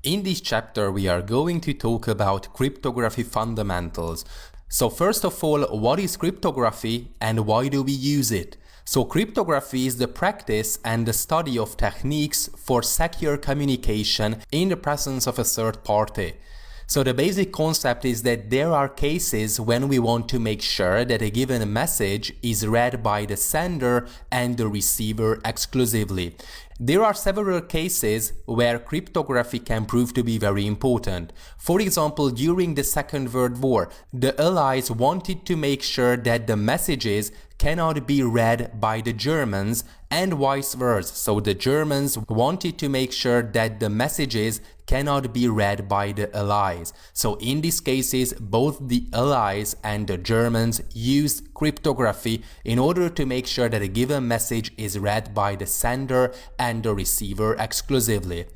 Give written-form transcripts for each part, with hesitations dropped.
In this chapter, we are going to talk about cryptography fundamentals. So first of all, what is cryptography and why do we use it? So cryptography is the practice and the study of techniques for secure communication in the presence of a third party. So the basic concept is that there are cases when we want to make sure that a given message is read by the sender and the receiver exclusively. There are several cases where cryptography can prove to be very important. For example, during the Second World War, the Allies wanted to make sure that the messages cannot be read by the Germans and vice versa. So the Germans wanted to make sure that the messages cannot be read by the Allies. So in these cases, both the Allies and the Germans used cryptography in order to make sure that a given message is read by the sender and the receiver exclusively.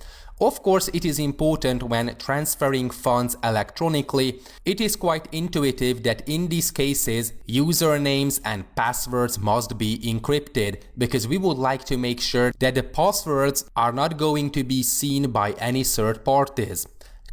Of course, it is important when transferring funds electronically. It is quite intuitive that in these cases, usernames and passwords must be encrypted because we would like to make sure that the passwords are not going to be seen by any third parties.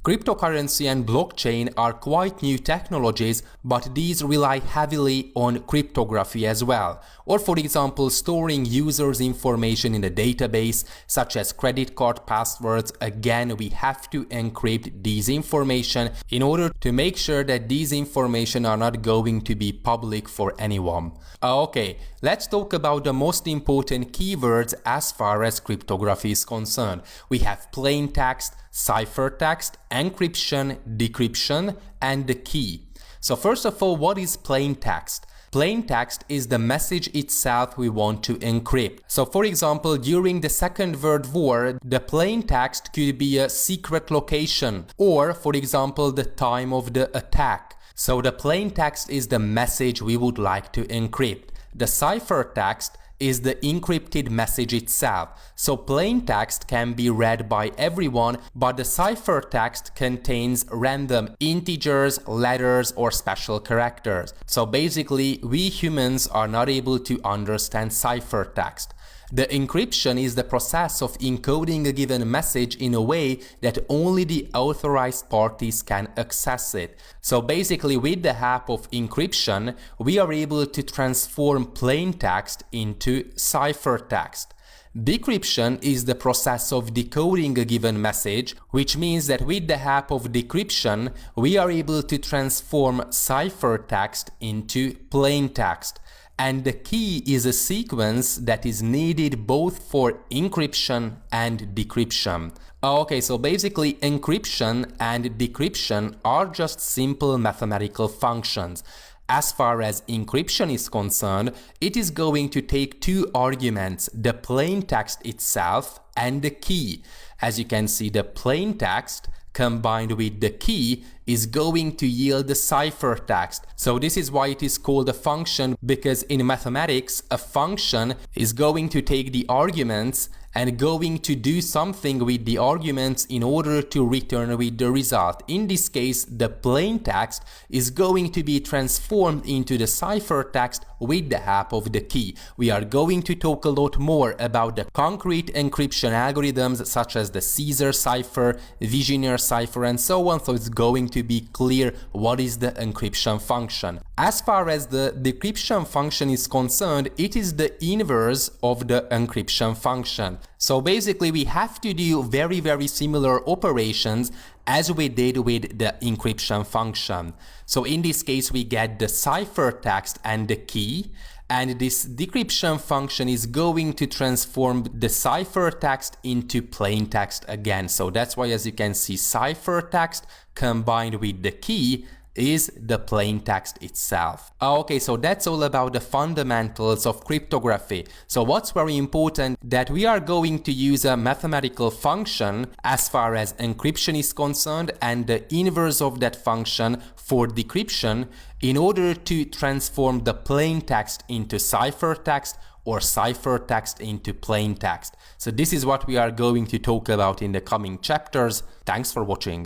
Cryptocurrency and blockchain are quite new technologies, but these rely heavily on cryptography as well. Or for example, storing users' information in a database, such as credit card passwords. Again, we have to encrypt these information in order to make sure that these information are not going to be public for anyone. Okay, let's talk about the most important keywords as far as cryptography is concerned. We have plain text, ciphertext, encryption, decryption, and the key. So first of all, what is plain text? Plain text is the message itself we want to encrypt. So for example, during the Second World War, the plain text could be a secret location or, for example, the time of the attack. So the plain text is the message we would like to encrypt. The ciphertext is the encrypted message itself. So plain text can be read by everyone, but the ciphertext contains random integers, letters, or special characters. So basically, we humans are not able to understand ciphertext. The encryption is the process of encoding a given message in a way that only the authorized parties can access it. So basically, with the help of encryption, we are able to transform plain text into ciphertext. Decryption is the process of decoding a given message, which means that with the help of decryption, we are able to transform ciphertext into plain text. And the key is a sequence that is needed both for encryption and decryption. Okay, so basically encryption and decryption are just simple mathematical functions. As far as encryption is concerned, it is going to take two arguments, the plain text itself and the key. As you can see, the plain text combined with the key is going to yield the ciphertext. So this is why it is called a function, because in mathematics, a function is going to take the arguments and going to do something with the arguments in order to return with the result. In this case, the plain text is going to be transformed into the ciphertext with the help of the key. We are going to talk a lot more about the concrete encryption algorithms such as the Caesar cipher, Vigenère cipher, and so on, so it's going to be clear what is the encryption function. As far as the decryption function is concerned, it is the inverse of the encryption function. So basically, we have to do very similar operations as we did with the encryption function. So in this case, we get the ciphertext and the key, and this decryption function is going to transform the ciphertext into plain text again. So that's why, as you can see, ciphertext combined with the key is the plain text itself. Okay, so that's all about the fundamentals of cryptography. So what's very important, that we are going to use a mathematical function as far as encryption is concerned and the inverse of that function for decryption in order to transform the plain text into ciphertext or ciphertext into plain text. So this is what we are going to talk about in the coming chapters. Thanks for watching.